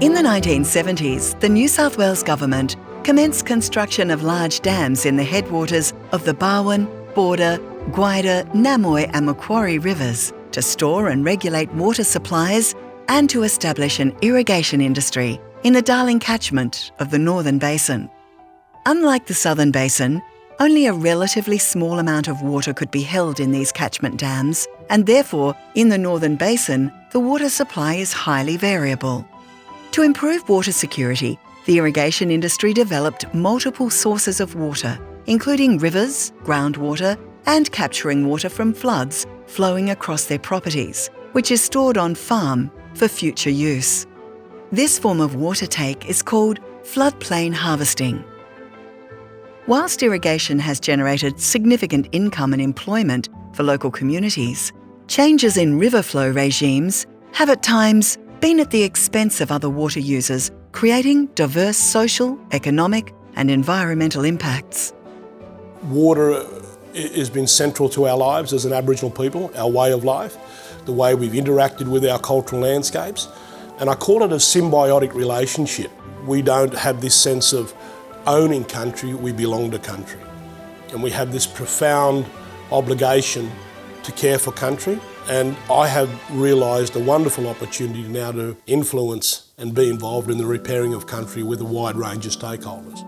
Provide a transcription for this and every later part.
In the 1970s, the New South Wales Government commenced construction of large dams in the headwaters of the Barwon, Border, Gwydir, Namoi and Macquarie rivers to store and regulate water supplies and to establish an irrigation industry in the Darling catchment of the Northern Basin. Unlike the Southern Basin, only a relatively small amount of water could be held in these catchment dams, and therefore, in the Northern Basin, the water supply is highly variable. To improve water security, the irrigation industry developed multiple sources of water, including rivers, groundwater, and capturing water from floods flowing across their properties, which is stored on farm for future use. This form of water take is called floodplain harvesting. Whilst irrigation has generated significant income and employment for local communities, changes in river flow regimes have at times been at the expense of other water users, creating diverse social, economic and environmental impacts. Water has been central to our lives as an Aboriginal people, our way of life, the way we've interacted with our cultural landscapes, and I call it a symbiotic relationship. We don't have this sense of owning country, we belong to country. And we have this profound obligation to care for country, and I have realised a wonderful opportunity now to influence and be involved in the repairing of country with a wide range of stakeholders.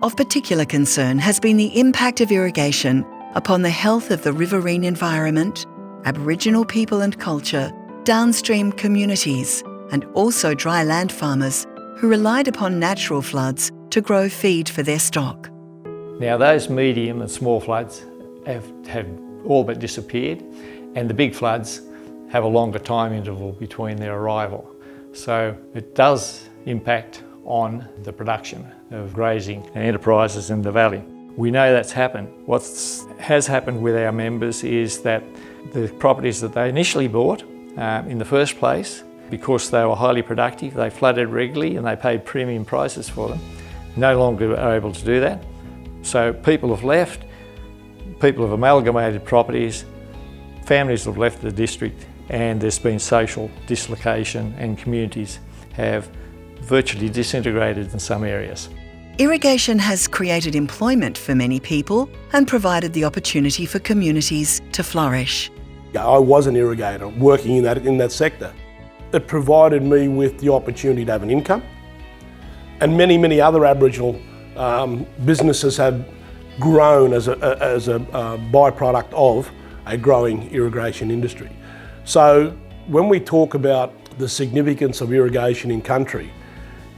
Of particular concern has been the impact of irrigation upon the health of the riverine environment, Aboriginal people and culture, downstream communities, and also dry land farmers who relied upon natural floods to grow feed for their stock. Now those medium and small floods have all but disappeared, and the big floods have a longer time interval between their arrival. So it does impact on the production of grazing and enterprises in the valley. We know that's happened. What has happened with our members is that the properties that they initially bought in the first place, because they were highly productive, they flooded regularly and they paid premium prices for them, no longer are able to do that. So people have left, people have amalgamated properties, families have left the district, and there's been social dislocation and communities have virtually disintegrated in some areas. Irrigation has created employment for many people and provided the opportunity for communities to flourish. I was an irrigator working in that sector. It provided me with the opportunity to have an income, and many other Aboriginal businesses have grown as a byproduct of a growing irrigation industry. So when we talk about the significance of irrigation in country,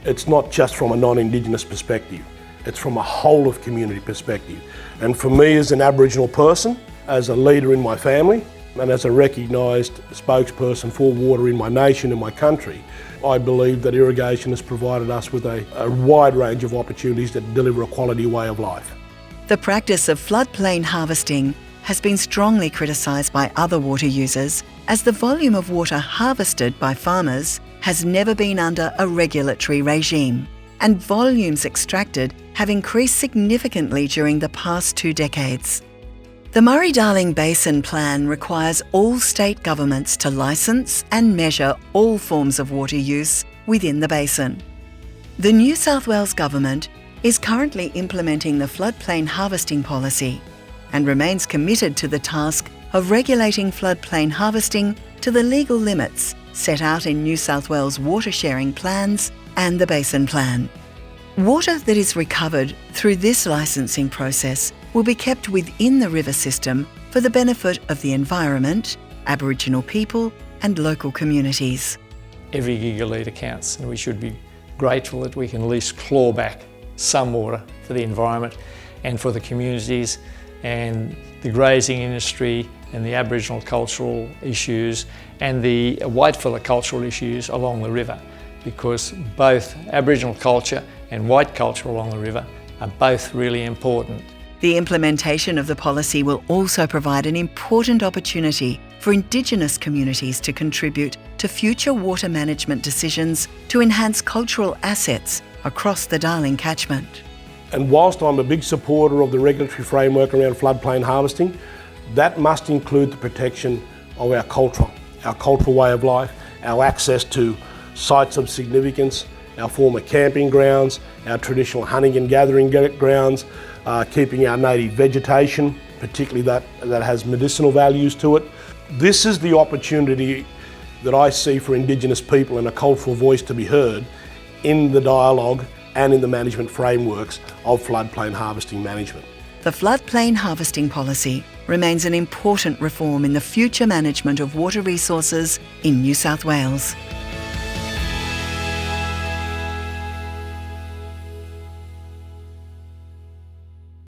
it's not just from a non-Indigenous perspective, it's from a whole of community perspective. And for me as an Aboriginal person, as a leader in my family, and as a recognised spokesperson for water in my nation and my country, I believe that irrigation has provided us with a wide range of opportunities that deliver a quality way of life. The practice of floodplain harvesting has been strongly criticised by other water users, as the volume of water harvested by farmers has never been under a regulatory regime, and volumes extracted have increased significantly during the past 2 decades. The Murray-Darling Basin Plan requires all state governments to licence and measure all forms of water use within the basin. The New South Wales Government is currently implementing the floodplain harvesting policy and remains committed to the task of regulating floodplain harvesting to the legal limits set out in New South Wales water sharing plans and the Basin Plan. Water that is recovered through this licensing process will be kept within the river system for the benefit of the environment, Aboriginal people and local communities. Every gigalitre counts, and we should be grateful that we can at least claw back some water for the environment and for the communities and the grazing industry and the Aboriginal cultural issues and the whitefella cultural issues along the river, because both Aboriginal culture and white culture along the river are both really important. The implementation of the policy will also provide an important opportunity for Indigenous communities to contribute to future water management decisions to enhance cultural assets across the Darling catchment. And whilst I'm a big supporter of the regulatory framework around floodplain harvesting, that must include the protection of our cultural way of life, our access to sites of significance, our former camping grounds, our traditional hunting and gathering grounds, keeping our native vegetation, particularly that has medicinal values to it. This is the opportunity that I see for Indigenous people and a cultural voice to be heard in the dialogue and in the management frameworks of floodplain harvesting management. The floodplain harvesting policy remains an important reform in the future management of water resources in New South Wales.